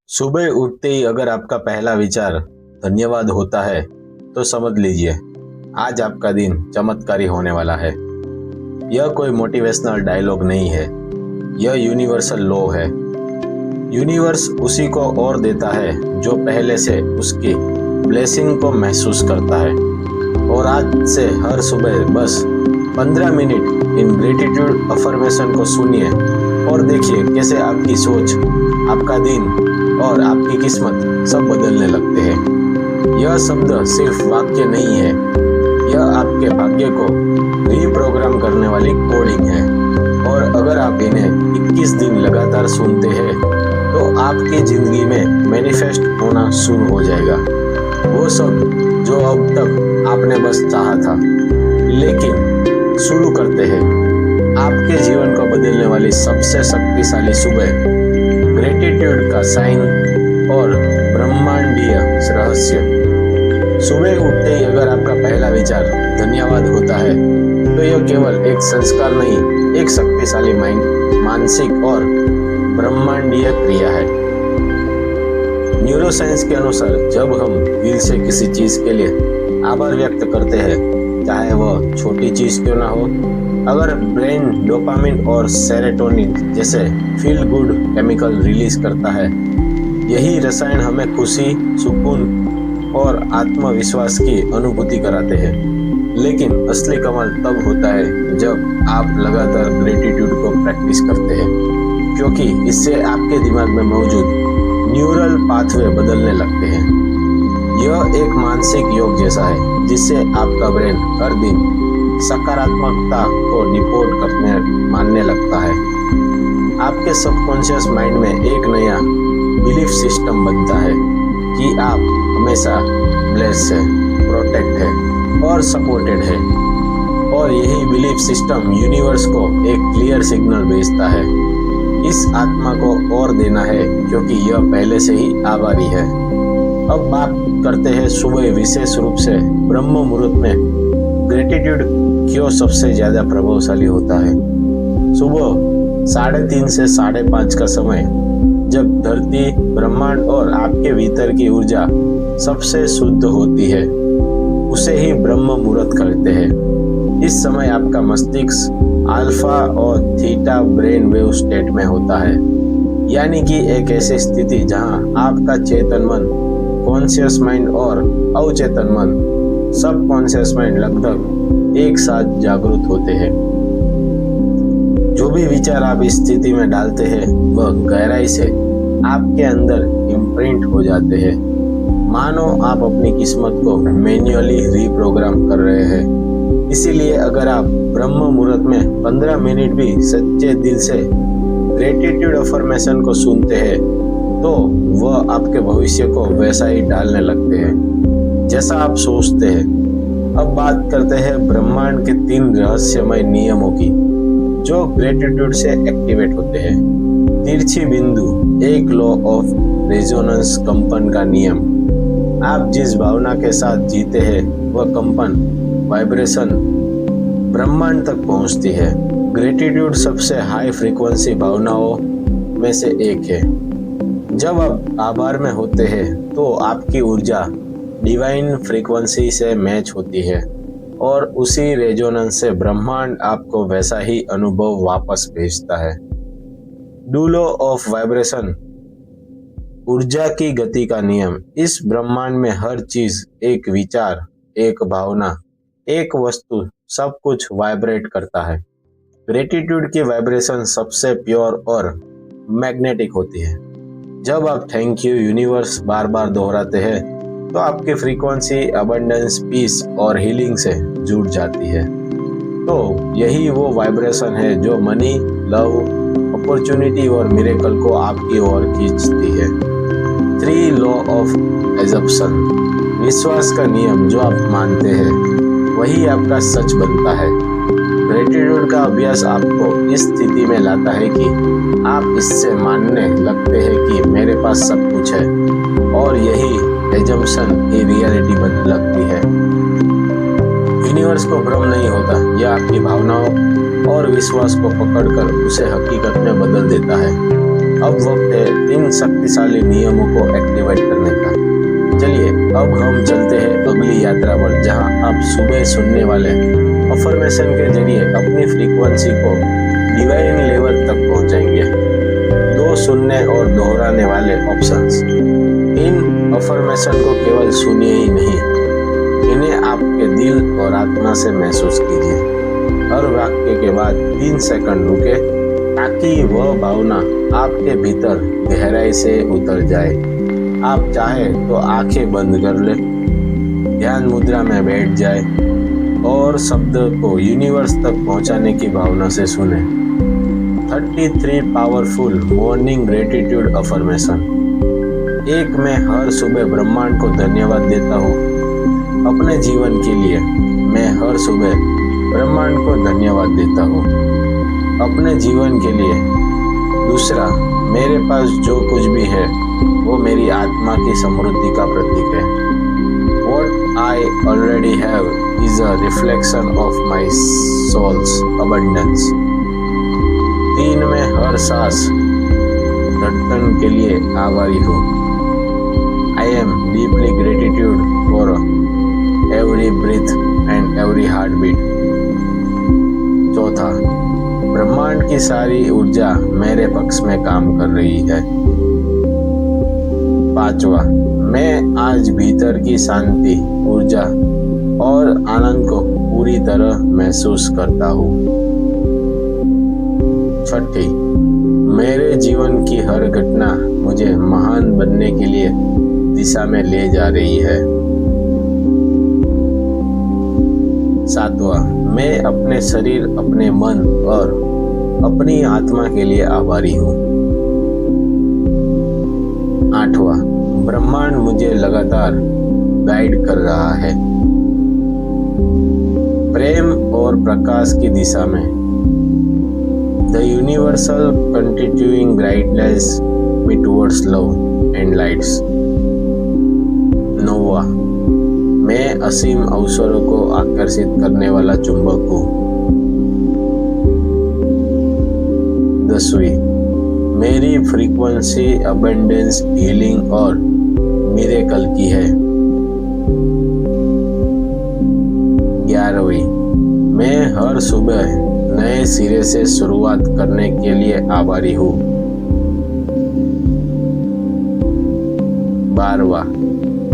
सुबह उठते ही अगर आपका पहला विचार धन्यवाद होता है तो समझ लीजिए आज आपका दिन चमत्कारी होने वाला है। यह कोई मोटिवेशनल डायलॉग नहीं है, यह यूनिवर्सल लॉ है। यूनिवर्स उसी को और देता है जो पहले से उसकी ब्लेसिंग को महसूस करता है। और आज से हर सुबह बस 15 मिनट इन ग्रेटिट्यूड अफर्मेशन को सुनिए और देखिए कैसे आपकी सोच, आपका दिन और आपकी किस्मत सब बदलने लगते हैं। यह शब्द सिर्फ वाक्य नहीं है, यह आपके भाग्य को रीप्रोग्राम करने वाली कोडिंग है। और अगर आप इन्हें 21 दिन लगातार सुनते हैं तो आपकी जिंदगी में मैनिफेस्ट होना शुरू हो जाएगा वो सब जो अब तक आपने बस चाहा था। लेकिन शुरू करते हैं आपके जीवन को बदलने वाली सबसे शक्तिशाली सुबह, ग्रेटिट्यूड का साइन और ब्रह्मांडीय रहस्य। सुबह उठते ही अगर आपका पहला विचार धन्यवाद होता है तो यह केवल एक संस्कार नहीं, एक शक्तिशाली मानसिक और ब्रह्मांडीय क्रिया है। न्यूरोसाइंस के अनुसार जब हम दिल से किसी चीज के लिए आभार व्यक्त करते हैं, चाहे वह छोटी चीज क्यों ना हो, अगर ब्रेन डोपामिन और सेरोटोनिन जैसे फील गुड केमिकल रिलीज करता है, यही रसायन हमें खुशी, सुकून और आत्मविश्वास की अनुभूति कराते हैं। लेकिन असली कमाल तब होता है जब आप लगातार ग्रेटिट्यूड को प्रैक्टिस करते हैं, क्योंकि इससे आपके दिमाग में मौजूद न्यूरल पाथवे बदलने लगते हैं। यह एक मानसिक योग जैसा है जिससे आपका ब्रेन हर दिन सकारात्मकता को रिपोर्ट करने मानने लगता है। आपके सबकॉन्शियस माइंड में एक नया बिलीफ सिस्टम बनता है कि आप हमेशा ब्लेस्ड है, प्रोटेक्ट है और सपोर्टेड है। और यही बिलीफ सिस्टम यूनिवर्स को एक क्लियर सिग्नल भेजता है, इस आत्मा को और देना है क्योंकि यह पहले से ही आभारी है। अब बात करते हैं सुबह, विशेष रूप से ब्रह्म मुहूर्त में ग्रेटिट्यूड क्यों सबसे ज्यादा प्रभावशाली होता है। सुबह 3:30 से 5:30 का समय, जब धरती, ब्रह्मांड और आपके भीतर की ऊर्जा सबसे शुद्ध होती है, उसे ही ब्रह्म मुहूर्त कहते हैं। इस समय आपका मस्तिष्क अल्फा और थीटा ब्रेन वेव स्टेट में होता है, यानी कि एक ऐसी स्थिति जहां आपका चेतन मन, कॉन्शियस माइंड और अवचेतन मन, सब कॉन्शियस माइंड लगभग एक साथ जागरूक होते हैं। जो भी विचार आप इस स्थिति में डालते हैं वह गहराई से आपके अंदर इम्प्रिंट हो जाते हैं, मानो आप अपनी किस्मत को मैन्युअली रीप्रोग्राम कर रहे हैं। इसीलिए अगर आप ब्रह्म मुहूर्त में 15 मिनट भी सच्चे दिल से ग्रेटिट्यूड अफर्मेशन को सुनते हैं तो वह आपके भविष्य को वैसा ही डालने लगते हैं जैसा आप सोचते हैं। अब बात करते हैं ब्रह्मांड के 3 रहस्यमय नियमों की जो ग्रेटिट्यूड से एक्टिवेट होते हैं। तिरछी बिंदु, एक लॉ ऑफ रेजोनेंस, कंपन का नियम। आप जिस भावना के साथ जीते हैं वह कंपन, वाइब्रेशन ब्रह्मांड तक पहुंचती है। ग्रेटिट्यूड सबसे हाई फ्रीक्वेंसी भावनाओं में से एक है। जब आप आभार में होते हैं तो आपकी ऊर्जा डिवाइन फ्रीक्वेंसी से मैच होती है और उसी रेजोनेंस से ब्रह्मांड आपको वैसा ही अनुभव वापस भेजता है। डू लॉ ऑफ वाइब्रेशन, ऊर्जा की गति का नियम। इस ब्रह्मांड में हर चीज, एक विचार, एक भावना, एक वस्तु, सब कुछ वाइब्रेट करता है। ग्रेटिट्यूड की वाइब्रेशन सबसे प्योर और मैग्नेटिक होती है। जब आप थैंक यू यूनिवर्स बार बार दोहराते हैं तो आपकी फ्रीक्वेंसी अबंडेंस, पीस और हीलिंग से जुड़ जाती है। तो यही वो वाइब्रेशन है जो मनी, लव, अपॉर्चुनिटी और मिरेकल को आपकी ओर खींचती है। 3 लॉ ऑफ एजम्पशन, विश्वास का नियम। जो आप मानते हैं वही आपका सच बनता है। ग्रेटिट्यूड का अभ्यास आपको इस स्थिति में लाता है कि आप इससे मानने लगते हैं कि मेरे पास सब कुछ है और यही एजम्पशन की रियलिटी बन लगती है। यूनिवर्स को भ्रम नहीं होता, यह आपकी भावनाओं और विश्वास को पकड़कर उसे हकीकत में बदल देता है। अब वक्त है इन शक्तिशाली नियमों को एक्टिवेट करने का। चलिए अब हम चलते हैं अगली यात्रा पर, जहां आप सुबह सुनने वाले अफर्मेशन के जरिए अपनी फ्रीक्वेंसी को डिवाइन लेवल तक पहुंचाएंगे। 2 सुनने और दोहराने वाले ऑप्शंस। इन अफर्मेशन को केवल सुनिए ही नहीं, इन्हें आपके दिल और आत्मा से महसूस कीजिए। हर वाक्य के बाद 3 सेकंड रुके ताकि वह भावना आपके भीतर गहराई से उतर जाए। आप चाहे तो आंखें बंद कर ले, ध्यान मुद्रा में बैठ जाए और शब्द को यूनिवर्स तक पहुंचाने की भावना से सुने। 33 पावरफुल मॉर्निंग ग्रेटिट्यूड अफर्मेशन। 1, मैं हर सुबह ब्रह्मांड को धन्यवाद देता हूँ अपने जीवन के लिए। मैं हर सुबह ब्रह्मांड को धन्यवाद देता हूँ अपने जीवन के लिए। 2, मेरे पास जो कुछ भी है वो मेरी आत्मा की समृद्धि का प्रतीक है। What I already have is a reflection of my soul's abundance. 3, मैं हर सांस धड़कन के लिए आभारी हूँ। I am deeply gratitude for every breath and every heartbeat. 4, ब्रह्मांड की सारी ऊर्जा मेरे पक्ष में काम कर रही है। 5, मैं आज भीतर की शांति, ऊर्जा और आनंद को पूरी तरह महसूस करता हूँ। 6, मेरे जीवन की हर घटना मुझे महान बनने के लिए दिशा में ले जा रही है। 7, मैं अपने शरीर, अपने मन और अपनी आत्मा के लिए आभारी हूँ। 8, ब्रह्मांड मुझे लगातार गाइड कर रहा है प्रेम और प्रकाश की दिशा में। The universal continuing guidelines me towards love and lights. 9, मैं असीम अवसरों को आकर्षित करने वाला चुंबक हूँ। 10, मेरी फ्रीक्वेंसी अबंडेंस, हीलिंग और मिरेकल की है। 11, मैं हर सुबह नए सिरे से शुरुआत करने के लिए आभारी हूँ। 12,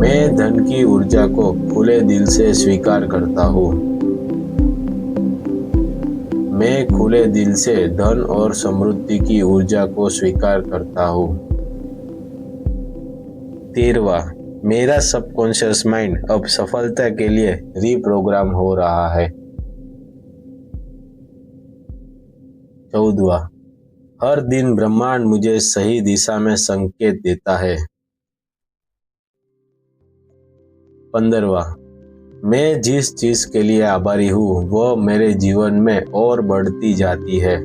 मैं धन की ऊर्जा को खुले दिल से स्वीकार करता हूँ। मैं खुले दिल से धन और समृद्धि की ऊर्जा को स्वीकार करता हूँ। 13, मेरा सबकॉन्शियस माइंड अब सफलता के लिए रीप्रोग्राम हो रहा है। 14, हर दिन ब्रह्मांड मुझे सही दिशा में संकेत देता है। 15, मैं जिस चीज के लिए आभारी हूँ वह मेरे जीवन में और बढ़ती जाती है।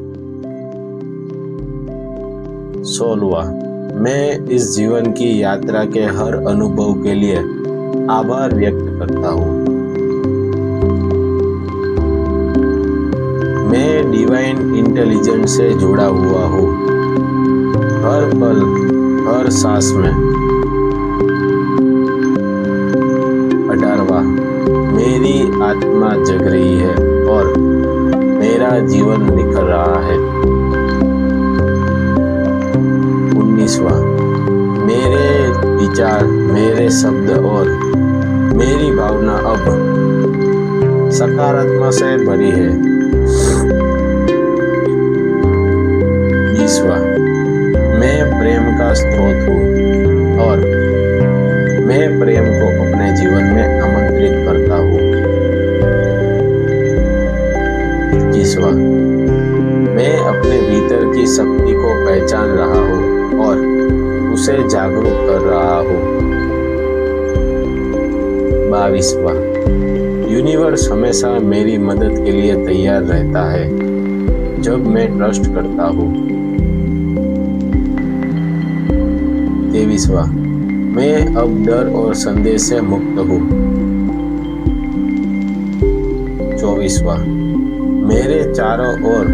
16, मैं इस जीवन की यात्रा के हर अनुभव के लिए आभार व्यक्त करता हूँ। मैं डिवाइन इंटेलिजेंस से जुड़ा हुआ हूँ हर पल, हर सांस में। 18, मेरी आत्मा जग रही है और मेरा जीवन निखर रहा है। 19, मेरे विचार, मेरे शब्द और मेरी भावना अब सकारात्मक से भरी है। 20, मैं प्रेम का स्रोत हूँ और मैं प्रेम को अपने जीवन में आमंत्रित करता हूँ। 21, मैं अपने भीतर की शक्ति को पहचान रहा हूँ और उसे जागरूक कर रहा हूँ। 22, यूनिवर्स हमेशा मेरी मदद के लिए तैयार रहता है जब मैं ट्रस्ट करता हूँ। 23, मैं अब डर और संदेह से मुक्त हूँ। 24, मेरे चारों ओर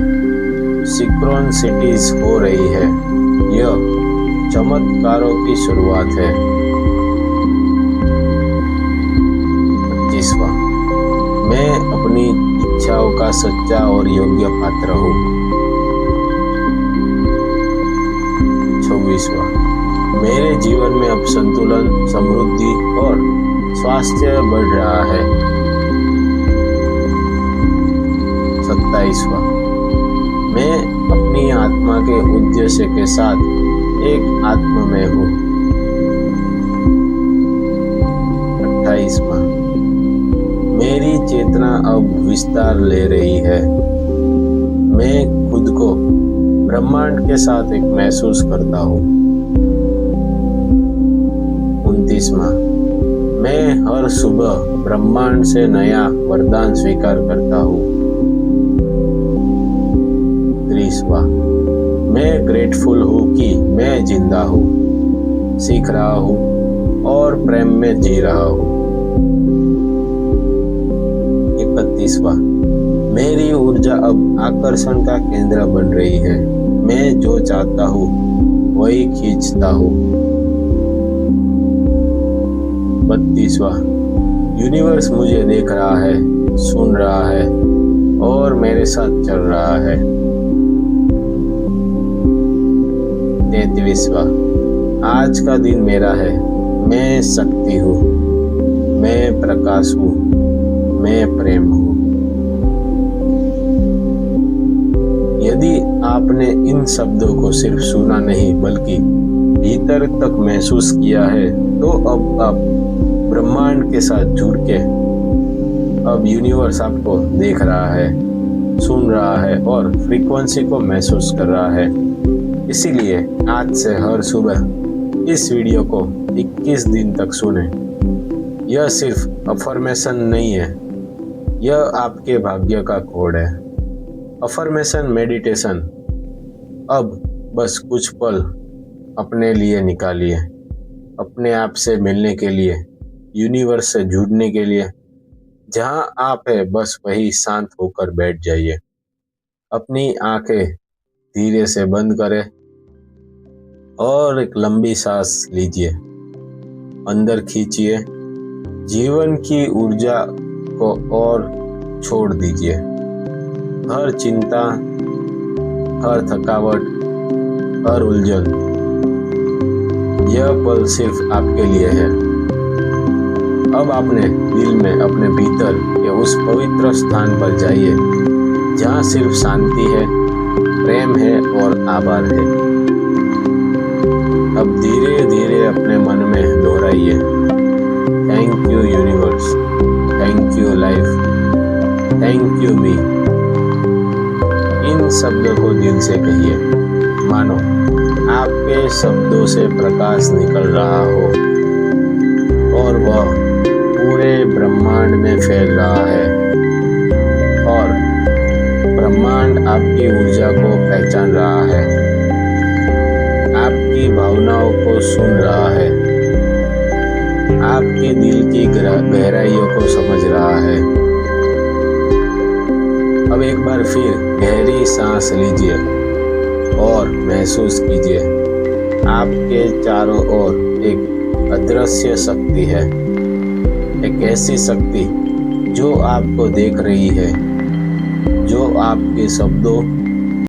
सिंक्रोनिसिटीज हो रही है। यह चमत्कारों की शुरुआत है। 25वां, मैं अपनी इच्छाओं का सच्चा और योग्य पात्र हूँ। 26वां, मेरे जीवन में अब संतुलन, समृद्धि और स्वास्थ्य बढ़ रहा है। 27वां, मैं अपनी आत्मा के उद्देश्य के साथ एक आत्मा में हूँ। 28वां, मेरी चेतना अब विस्तार ले रही है। मैं खुद को ब्रह्मांड के साथ एक महसूस करता हूँ। 29वां, मैं हर सुबह ब्रह्मांड से नया वरदान स्वीकार करता हूँ। 30वां, मैं ग्रेटफुल हूँ कि मैं जिंदा हूँ, सीख रहा हूँ और प्रेम में जी रहा हूँ। 31वां, मेरी ऊर्जा अब आकर्षण का केंद्र बन रही है। मैं जो चाहता हूँ वही खींचता हूँ। 32वां, यूनिवर्स मुझे देख रहा है, सुन रहा है और मेरे साथ चल रहा है। 33वां, आज का दिन मेरा है। मैं शक्ति हूँ, मैं प्रकाश हूँ, मैं प्रेम हूँ। यदि आपने इन शब्दों को सिर्फ सुना नहीं बल्कि भीतर तक महसूस किया है, तो अब आप ब्रह्मांड के साथ जुड़ के अब यूनिवर्स आपको देख रहा है, सुन रहा है और फ्रीक्वेंसी को महसूस कर रहा है। इसीलिए आज से हर सुबह इस वीडियो को 21 दिन तक सुने। यह सिर्फ अफर्मेशन नहीं है, यह आपके भाग्य का कोड है। Affirmation meditation. अब बस कुछ पल अपने लिए निकालिए, अपने आप से मिलने के लिए, यूनिवर्स से जुड़ने के लिए। जहां आप है बस वही शांत होकर बैठ जाइए। अपनी आंखें धीरे से बंद करें और एक लंबी सांस लीजिए। अंदर खींचिए, जीवन की ऊर्जा को और छोड़ दीजिए। हर चिंता, हर थकावट, हर उलझन, यह पल सिर्फ आपके लिए है। अब अपने दिल में, अपने भीतर के उस पवित्र स्थान पर जाइए जहाँ सिर्फ शांति है, प्रेम है और आभार है। अब धीरे धीरे अपने मन में दोहराइए, thank you universe, thank you life, thank you me. इन शब्दों को दिल से कहिए, मानो आपके शब्दों से प्रकाश निकल रहा हो और वह पूरे ब्रह्मांड में फैल रहा है और ब्रह्मांड आपकी ऊर्जा को पहचान रहा है, आपकी भावनाओं को सुन रहा है, आपके दिल की गहराइयों को समझ रहा है। अब एक बार फिर गहरी सांस लीजिए और महसूस कीजिए आपके चारों ओर एक अदृश्य शक्ति है, एक ऐसी शक्ति जो आपको देख रही है, जो आपके शब्दों,